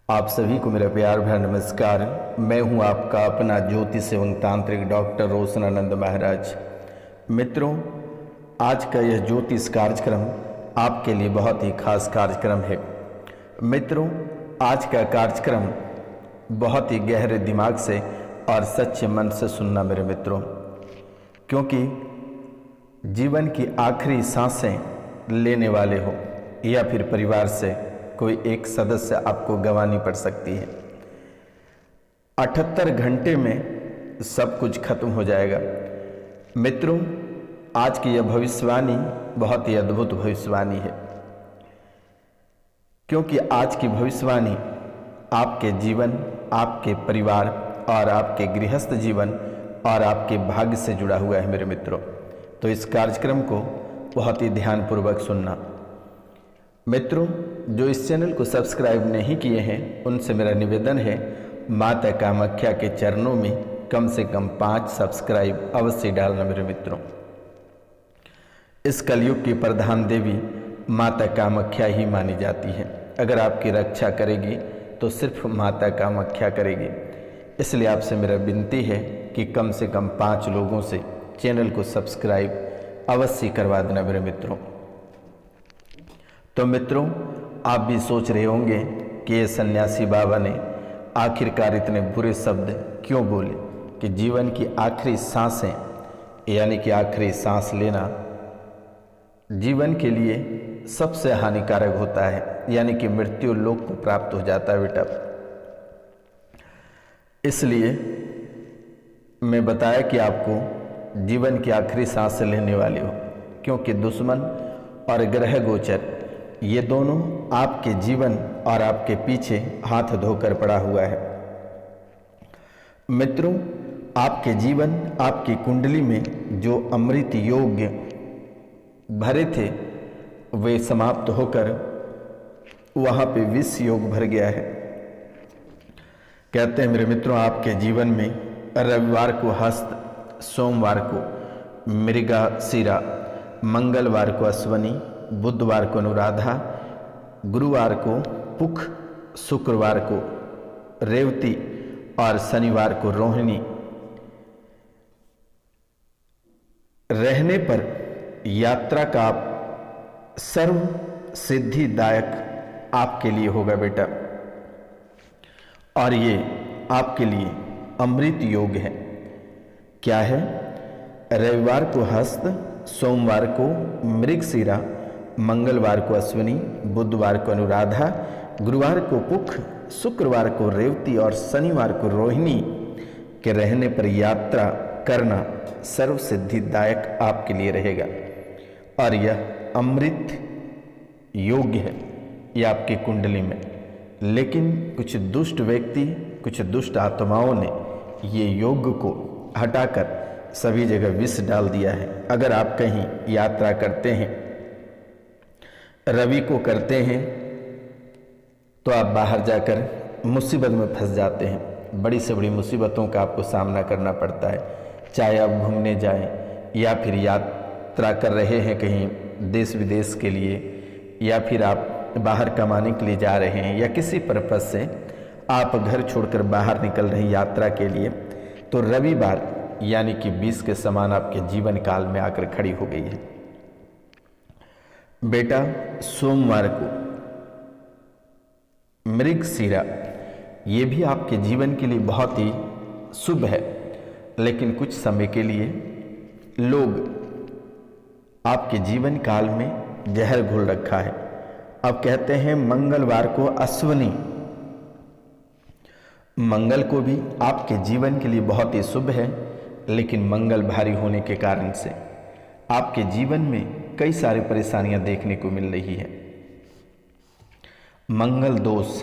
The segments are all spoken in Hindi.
आप सभी को मेरा प्यार भरा नमस्कार। मैं हूं आपका अपना ज्योतिष एवं तांत्रिक डॉक्टर रोशनानंद महाराज। मित्रों, आज का यह ज्योतिष कार्यक्रम आपके लिए बहुत ही खास कार्यक्रम है। मित्रों, आज का कार्यक्रम बहुत ही गहरे दिमाग से और सच्चे मन से सुनना मेरे मित्रों, क्योंकि जीवन की आखिरी सांसें लेने वाले हो या फिर परिवार से कोई एक सदस्य आपको गंवानी पड़ सकती है। 78 घंटे में सब कुछ खत्म हो जाएगा। मित्रों, आज की यह भविष्यवाणी बहुत ही अद्भुत भविष्यवाणी है, क्योंकि आज की भविष्यवाणी आपके जीवन, आपके परिवार और आपके गृहस्थ जीवन और आपके भाग्य से जुड़ा हुआ है मेरे मित्रों। तो इस कार्यक्रम को बहुत ही ध्यानपूर्वक सुनना। मित्रों, जो इस चैनल को सब्सक्राइब नहीं किए हैं उनसे मेरा निवेदन है, माता कामाख्या के चरणों में कम से कम 5 सब्सक्राइब अवश्य डालना मेरे मित्रों। इस कलयुग की प्रधान देवी माता कामाख्या ही मानी जाती है। अगर आपकी रक्षा करेगी तो सिर्फ माता कामाख्या करेगी। इसलिए आपसे मेरा विनती है कि कम से कम 5 लोगों से चैनल को सब्सक्राइब अवश्य करवा देना मेरे मित्रों। तो मित्रों, आप भी सोच रहे होंगे कि ये सन्यासी बाबा ने आखिरकार इतने बुरे शब्द क्यों बोले कि जीवन की आखिरी सांसें यानी कि आखिरी सांस लेना जीवन के लिए सबसे हानिकारक होता है, यानी कि मृत्यु लोक को प्राप्त हो जाता है बेटा। इसलिए मैं बताया कि आपको जीवन की आखिरी सांस लेने वाले हो, क्योंकि दुश्मन और ग्रह गोचर ये दोनों आपके जीवन और आपके पीछे हाथ धोकर पड़ा हुआ है। मित्रों, आपके जीवन, आपकी कुंडली में जो अमृत योग भरे थे वे समाप्त होकर वहां पे विष योग भर गया है। कहते हैं मेरे मित्रों, आपके जीवन में रविवार को हस्त, सोमवार को मृगशिरा, मंगलवार को अश्वनी, बुधवार को अनुराधा, गुरुवार को पुख, शुक्रवार को रेवती और शनिवार को रोहिणी रहने पर यात्रा का सर्व सिद्धिदायक आपके लिए होगा बेटा। और ये आपके लिए अमृत योग है। क्या है? रविवार को हस्त, सोमवार को मृगशिरा, मंगलवार को अश्विनी, बुधवार को अनुराधा, गुरुवार को पुख, शुक्रवार को रेवती और शनिवार को रोहिणी के रहने पर यात्रा करना सर्व सिद्धिदायक आपके लिए रहेगा। और यह अमृत योग्य है ये आपकी कुंडली में। लेकिन कुछ दुष्ट व्यक्ति, कुछ दुष्ट आत्माओं ने ये योग को हटाकर सभी जगह विष डाल दिया है। अगर आप कहीं यात्रा करते हैं, रवि को करते हैं, तो आप बाहर जाकर मुसीबत में फंस जाते हैं। बड़ी से बड़ी मुसीबतों का आपको सामना करना पड़ता है। चाहे आप घूमने जाएं या फिर यात्रा कर रहे हैं कहीं देश विदेश के लिए, या फिर आप बाहर कमाने के लिए जा रहे हैं, या किसी पर्पज से आप घर छोड़कर बाहर निकल रहे हैं यात्रा के लिए, तो रविवार यानी कि 20 के समान आपके जीवन काल में आकर खड़ी हो गई है बेटा। सोमवार को मृगशिरा, ये भी आपके जीवन के लिए बहुत ही शुभ है। लेकिन कुछ समय के लिए लोग आपके जीवन काल में जहर घोल रखा है। अब कहते हैं मंगलवार को अश्विनी, मंगल को भी आपके जीवन के लिए बहुत ही शुभ है, लेकिन मंगल भारी होने के कारण से आपके जीवन में कई सारी परेशानियां देखने को मिल रही है। मंगल दोष,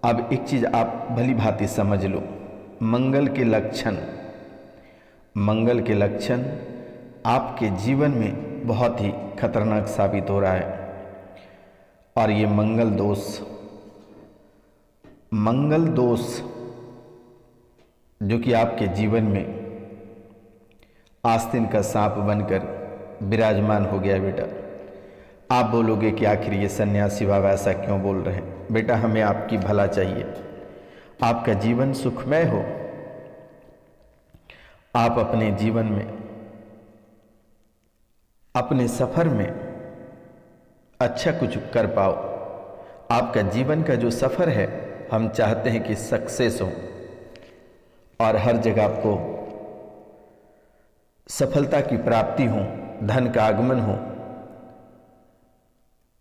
अब एक चीज आप भली भांति समझ लो, मंगल के लक्षण आपके जीवन में बहुत ही खतरनाक साबित हो रहा है। और ये मंगल दोष जो कि आपके जीवन में आस्तीन का सांप बनकर विराजमान हो गया बेटा। आप बोलोगे कि आखिर ये सन्यासी बाबा ऐसा क्यों बोल रहे हैं? बेटा हमें आपकी भला चाहिए, आपका जीवन सुखमय हो, आप अपने जीवन में, अपने सफर में अच्छा कुछ कर पाओ। आपका जीवन का जो सफर है हम चाहते हैं कि सक्सेस हो और हर जगह आपको सफलता की प्राप्ति हो, धन का आगमन हो,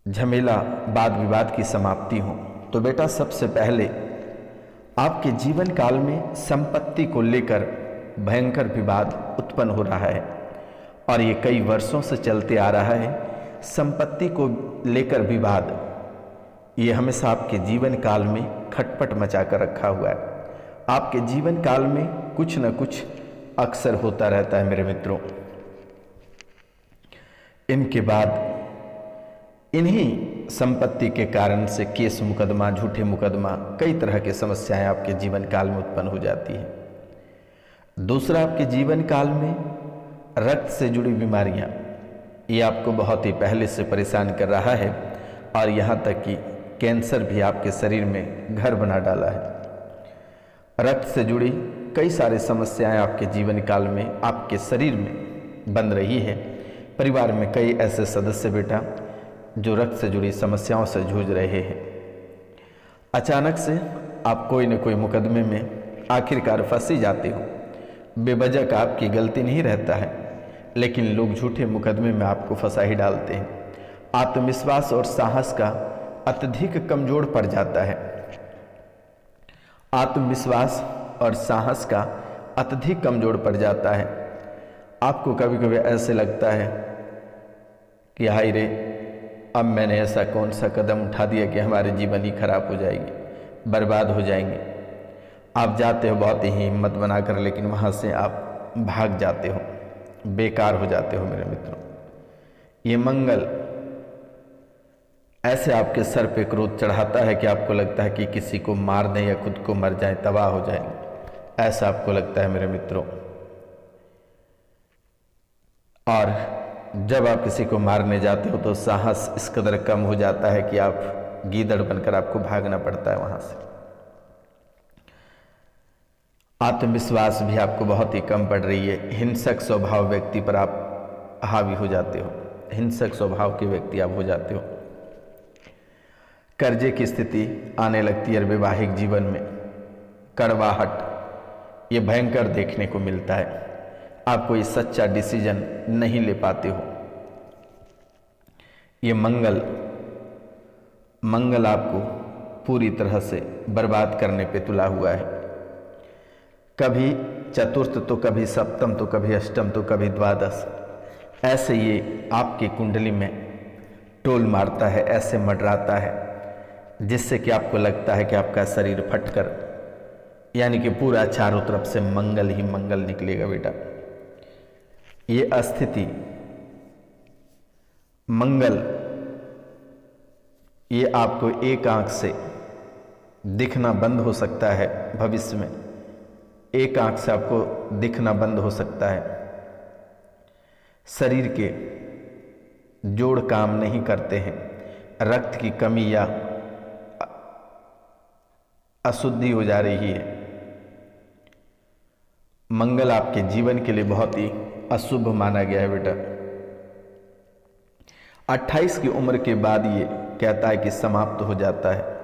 झमेला वाद विवाद की समाप्ति हो। तो बेटा सबसे पहले आपके जीवन काल में संपत्ति को लेकर भयंकर विवाद उत्पन्न हो रहा है और ये कई वर्षों से चलते आ रहा है। संपत्ति को लेकर विवाद ये हमेशा आपके जीवन काल में खटपट मचा कर रखा हुआ है। आपके जीवन काल में कुछ न कुछ अक्सर होता रहता है मेरे मित्रों। इनके बाद इन्हीं संपत्ति के कारण से केस मुकदमा, झूठे मुकदमा, कई तरह की समस्याएं आपके जीवन काल में उत्पन्न हो जाती है। दूसरा, आपके जीवन काल में रक्त से जुड़ी बीमारियां, ये आपको बहुत ही पहले से परेशान कर रहा है और यहाँ तक कि कैंसर भी आपके शरीर में घर बना डाला है। रक्त से जुड़ी कई सारी समस्याएं आपके जीवन काल में आपके शरीर में बन रही है। परिवार में कई ऐसे सदस्य बेटा जो रक्त से जुड़ी समस्याओं से जूझ रहे हैं। अचानक से आप कोई न कोई मुकदमे में आखिरकार फंस ही जाते हो। बेवजह का आपकी गलती नहीं रहता है, लेकिन लोग झूठे मुकदमे में आपको फंसा ही डालते हैं। आत्मविश्वास और साहस का अत्यधिक कमजोर पड़ जाता है। आत्मविश्वास और साहस का अत्यधिक कमजोर पड़ जाता है। आपको कभी कभी ऐसे लगता है कि हाय रे, अब मैंने ऐसा कौन सा कदम उठा दिया कि हमारे जीवन ही खराब हो जाएगी, बर्बाद हो जाएंगे। आप जाते हो बहुत ही हिम्मत बनाकर, लेकिन वहाँ से आप भाग जाते हो, बेकार हो जाते हो मेरे मित्रों। ये मंगल ऐसे आपके सर पे क्रोध चढ़ाता है कि आपको लगता है कि किसी को मार दें या खुद को मर जाए, तबाह हो जाएंगे, ऐसा आपको लगता है मेरे मित्रों। और जब आप किसी को मारने जाते हो तो साहस इस कदर कम हो जाता है कि आप गीदड़ बनकर आपको भागना पड़ता है वहां से। आत्मविश्वास भी आपको बहुत ही कम पड़ रही है। हिंसक स्वभाव व्यक्ति पर आप हावी हो जाते हो, हिंसक स्वभाव के व्यक्ति आप हो जाते हो। कर्जे की स्थिति आने लगती है। वैवाहिक जीवन में कड़वाहट ये भयंकर देखने को मिलता है। आप कोई सच्चा डिसीजन नहीं ले पाते हो। ये मंगल आपको पूरी तरह से बर्बाद करने पे तुला हुआ है। कभी चतुर्थ तो कभी सप्तम तो कभी अष्टम तो कभी द्वादश, ऐसे ये आपकी कुंडली में टोल मारता है, ऐसे मंडराता है, जिससे कि आपको लगता है कि आपका शरीर फटकर, यानी कि पूरा चारों तरफ से मंगल ही मंगल निकलेगा बेटा। ये अस्थिति मंगल ये आपको एक आंख से दिखना बंद हो सकता है। भविष्य में एक आंख से आपको दिखना बंद हो सकता है। शरीर के जोड़ काम नहीं करते हैं। रक्त की कमी या अशुद्धि हो जा रही है। मंगल आपके जीवन के लिए बहुत ही अशुभ माना गया है बेटा। 28 की उम्र के बाद ये कहता है कि समाप्त हो जाता है।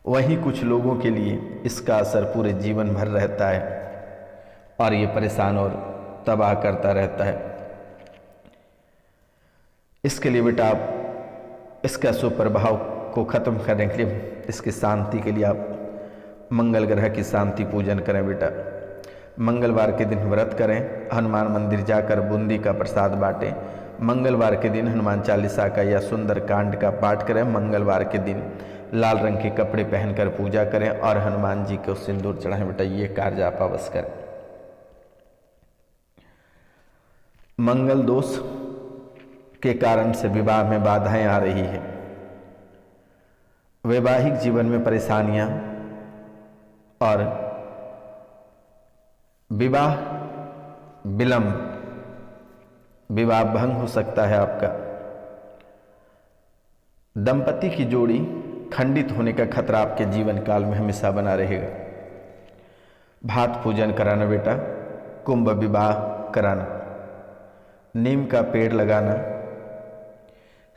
वहीं कुछ लोगों के लिए इसका असर पूरे जीवन भर रहता है और ये परेशान और तबाह करता रहता है। इसके लिए बेटा आप इसका सुप्रभाव को खत्म करने के लिए, इसकी शांति के लिए आप मंगल ग्रह की शांति पूजन करें बेटा। मंगलवार के दिन व्रत करें, हनुमान मंदिर जाकर बूंदी का प्रसाद बांटें। मंगलवार के दिन हनुमान चालीसा का या सुंदर कांड का पाठ करें। मंगलवार के दिन लाल रंग के कपड़े पहनकर पूजा करें और हनुमान जी को सिंदूर चढ़ाएं बेटा। ये कार्य आप अवश्य करें। मंगल दोष के कारण से विवाह में बाधाएं आ रही है। वैवाहिक जीवन में परेशानियां और विवाह विलंब, विवाह भंग हो सकता है आपका। दंपति की जोड़ी खंडित होने का खतरा आपके जीवन काल में हमेशा बना रहेगा। भात पूजन कराना बेटा, कुंभ विवाह कराना, नीम का पेड़ लगाना,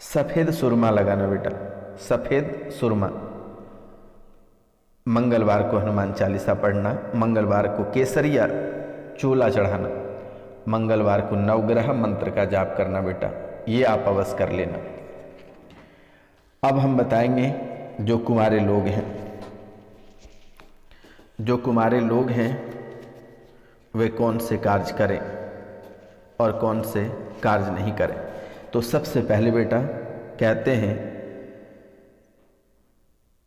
सफ़ेद सुरमा लगाना बेटा, सफ़ेद सुरमा, मंगलवार को हनुमान चालीसा पढ़ना, मंगलवार को केसरिया चोला चढ़ाना, मंगलवार को नवग्रह मंत्र का जाप करना बेटा, ये आप अवश्य कर लेना। अब हम बताएंगे जो कुंवारे लोग हैं, जो कुंवारे लोग हैं वे कौन से कार्य करें और कौन से कार्य नहीं करें। तो सबसे पहले बेटा कहते हैं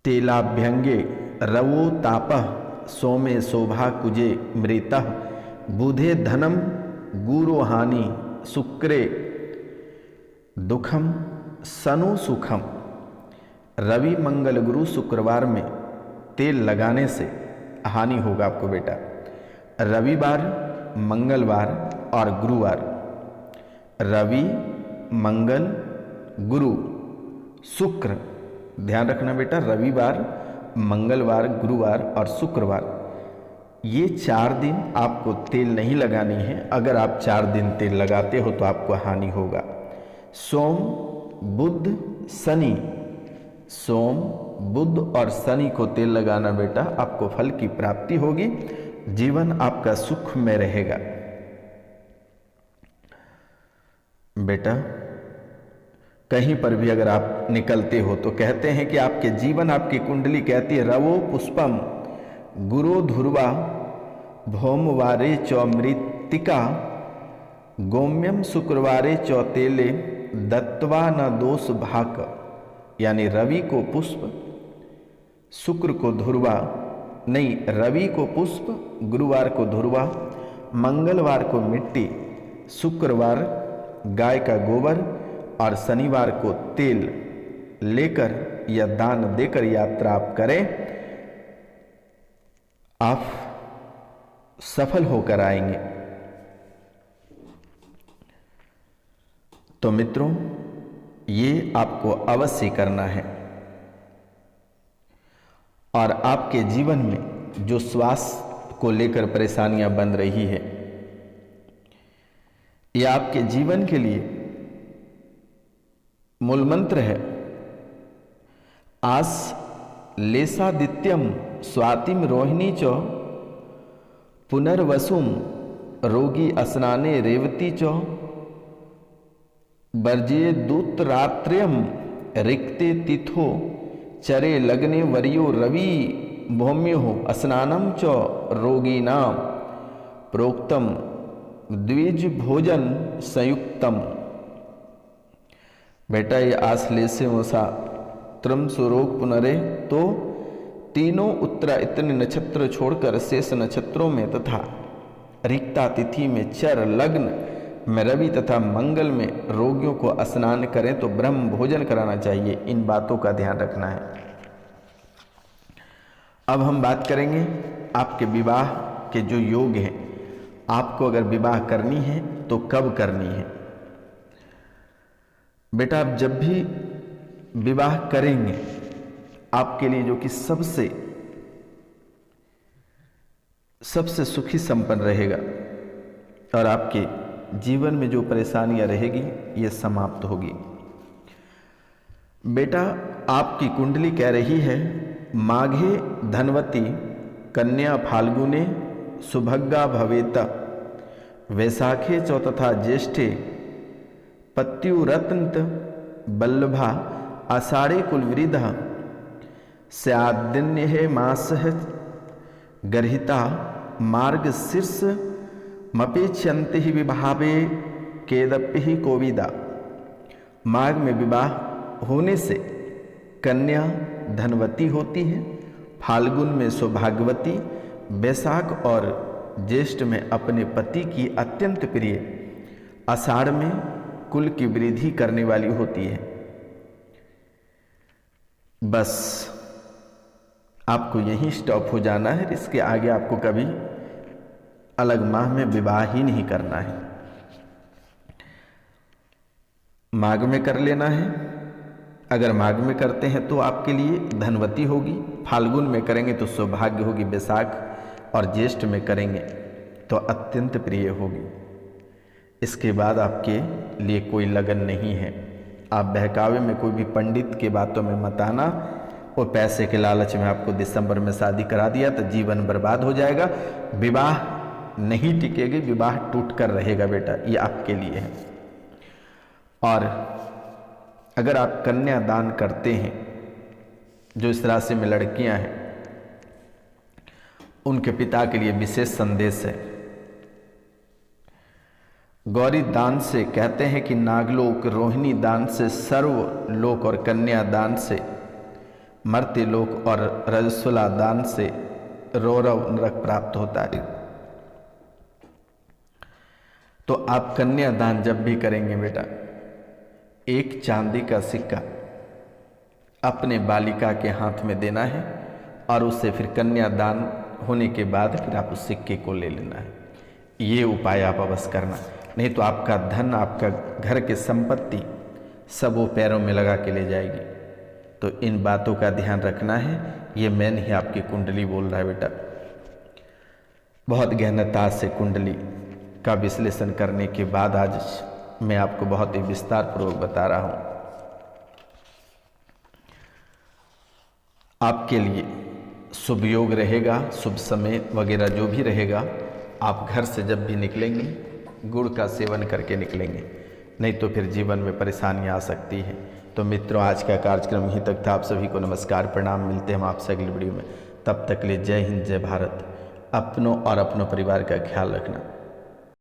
तेलाभ्यंगे रवो तापः सोमे शोभा कुजे मृतः बुधे धनम गुरु हानि शुक्रे दुखम सनु सुखम। रवि मंगल गुरु शुक्रवार में तेल लगाने से हानि होगा आपको बेटा। रविवार, मंगलवार और गुरुवार, रवि मंगल गुरु शुक्र, ध्यान रखना बेटा, रविवार मंगलवार गुरुवार और शुक्रवार, ये 4 दिन आपको तेल नहीं लगानी है। अगर आप 4 दिन तेल लगाते हो तो आपको हानि होगा। सोम बुध शनि, सोम बुध और शनि को तेल लगाना बेटा, आपको फल की प्राप्ति होगी, जीवन आपका सुख में रहेगा बेटा। कहीं पर भी अगर आप निकलते हो तो कहते हैं कि आपके जीवन, आपकी कुंडली कहती है रवो पुष्पम गुरु ध्रुवा भौमवारे च मृत्तिका गोम्यम शुक्रवारे च तेले दत्वा न दोष भाक। यानी रवि को पुष्प, शुक्र को ध्रुवा, नहीं, रवि को पुष्प, गुरुवार को ध्रुवा, मंगलवार को मिट्टी, शुक्रवार गाय का गोबर और शनिवार को तेल लेकर या दान देकर यात्रा आप करें, आप सफल होकर आएंगे। तो मित्रों, ये आपको अवश्य करना है। और आपके जीवन में जो स्वास्थ्य को लेकर परेशानियां बन रही है, ये आपके जीवन के लिए मूल मंत्र है। आस लेसादित्यम स्वातिम रोहिणी च पुनर्वसुम रोगी अस्नाने रेवती च वर्जे दूतरात्र्यम रिक्ते तिथो चरे लग्ने वर्यो रवि भौम्यो स्नानम च रोगीनाम प्रोक्तम द्विज भोजन संयुक्तम। बेटा ये आश्लेषे वसा त्रम सुरोग पुनरे, तो तीनों उत्तरा इतने नक्षत्र छोड़कर शेष नक्षत्रों में तथा रिक्ता तिथि में चर लग्न में रवि तथा मंगल में रोगियों को स्नान करें तो ब्रह्म भोजन कराना चाहिए। इन बातों का ध्यान रखना है। अब हम बात करेंगे आपके विवाह के जो योग हैं। आपको अगर विवाह करनी है तो कब करनी है बेटा? आप जब भी विवाह करेंगे आपके लिए जो कि सबसे सुखी संपन्न रहेगा और आपके जीवन में जो परेशानियां रहेगी ये समाप्त होगी। बेटा आपकी कुंडली कह रही है माघे धनवती कन्या फाल्गुने सुभग्गा भवेता वैशाखे च तथा ज्येष्ठे पत्युरत्न बल्लभा आषाढ़े कुलवृद्धा स्यादिन्य मास गर्हिता मार्ग शीर्ष मपेक्षन्ति ही विभावे केदपि ही कोविदा। माघ में विवाह होने से कन्या धनवती होती है, फाल्गुन में सौभाग्यवती, वैशाख और ज्येष्ठ में अपने पति की अत्यंत प्रिय, आषाढ़ में कुल की वृद्धि करने वाली होती है। बस आपको यहीं स्टॉप हो जाना है, इसके आगे आपको कभी अलग माह में विवाह ही नहीं करना है। माघ में कर लेना है अगर माघ में करते हैं तो आपके लिए धनवती होगी, फाल्गुन में करेंगे तो सौभाग्य होगी, बैसाख और ज्येष्ठ में करेंगे तो अत्यंत प्रिय होगी। इसके बाद आपके लिए कोई लगन नहीं है। आप बहकावे में कोई भी पंडित के बातों में मत आना। और पैसे के लालच में आपको दिसंबर में शादी करा दिया तो जीवन बर्बाद हो जाएगा, विवाह नहीं टिकेगी, विवाह टूट कर रहेगा बेटा, ये आपके लिए है। और अगर आप कन्या दान करते हैं, जो इस राशि में लड़कियां हैं, उनके पिता के लिए विशेष संदेश है। गौरी दान से कहते हैं कि नागलोक, रोहिणी दान से सर्वलोक और कन्या दान से मर्त्य लोक और रजस्वला दान से रौरव नरक प्राप्त होता है। तो आप कन्या दान जब भी करेंगे बेटा, एक चांदी का सिक्का अपने बालिका के हाथ में देना है और उससे फिर कन्या दान होने के बाद फिर आप उस सिक्के को ले लेना है। ये उपाय आप अवश्य करना, नहीं तो आपका धन, आपका घर की संपत्ति सब वो पैरों में लगा के ले जाएगी। तो इन बातों का ध्यान रखना है। ये मैं नहीं, आपकी कुंडली बोल रहा है बेटा। बहुत गहनता से कुंडली का विश्लेषण करने के बाद आज मैं आपको बहुत ही विस्तार पूर्वक बता रहा हूं। आपके लिए शुभ योग रहेगा, शुभ समय वगैरह जो भी रहेगा, आप घर से जब भी निकलेंगे गुड़ का सेवन करके निकलेंगे, नहीं तो फिर जीवन में परेशानियां आ सकती हैं। तो मित्रों, आज का कार्यक्रम यहीं तक था। आप सभी को नमस्कार, प्रणाम। मिलते हैं हम आपसे अगली वीडियो में। तब तक के लिए जय हिंद, जय भारत। अपनों और अपनों परिवार का ख्याल रखना।